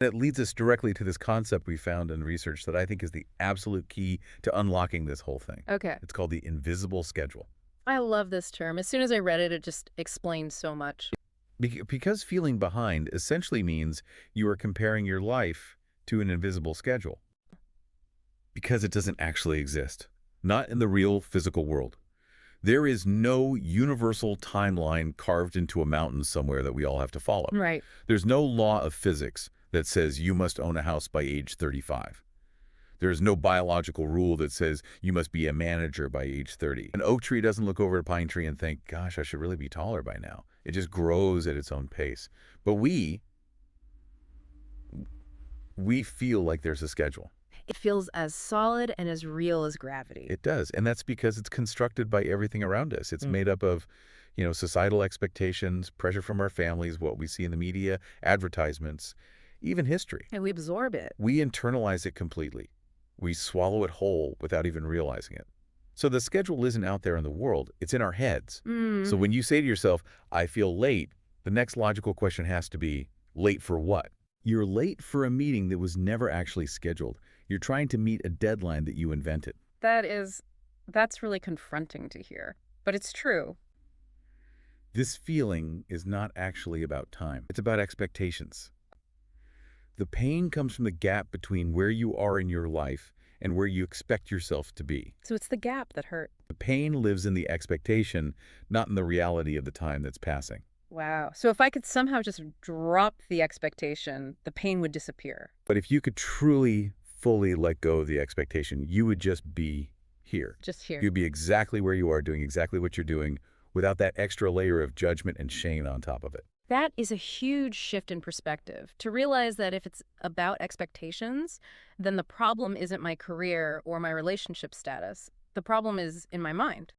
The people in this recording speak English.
It leads us directly to this concept we found in research that I think is the absolute key to unlocking this whole thing. Okay. It's called the invisible schedule. I love this term. As soon as I read it, it just explained so much. Because feeling behind essentially means you are comparing your life to an invisible schedule because it doesn't actually exist, not in the real physical world. There is no universal timeline carved into a mountain somewhere that we all have to follow. Right. There's no law of physics that says you must own a house by age 35. There's no biological rule that says you must be a manager by age 30. An oak tree doesn't look over a pine tree and think, gosh, I should really be taller by now. It just grows at its own pace. But we feel like there's a schedule. It feels as solid and as real as gravity. It does. And that's because it's constructed by everything around us. It's made up of, societal expectations, pressure from our families, what we see in the media, advertisements, even history. And we absorb it. We internalize it completely. We swallow it whole without even realizing it. So the schedule isn't out there in the world. It's in our heads. So when you say to yourself, I feel late, the next logical question has to be, late for what? You're late for a meeting that was never actually scheduled. You're trying to meet a deadline that you invented. That's really confronting to hear. But it's true. This feeling is not actually about time. It's about expectations. The pain comes from the gap between where you are in your life and where you expect yourself to be. So it's the gap that hurt. The pain lives in the expectation, not in the reality of the time that's passing. Wow. So if I could somehow just drop the expectation, the pain would disappear. But if you could truly, fully let go of the expectation, you would just be here. Just here. You'd be exactly where you are, doing exactly what you're doing, without that extra layer of judgment and shame on top of it. That is a huge shift in perspective, to realize that if it's about expectations, then the problem isn't my career or my relationship status. The problem is in my mind.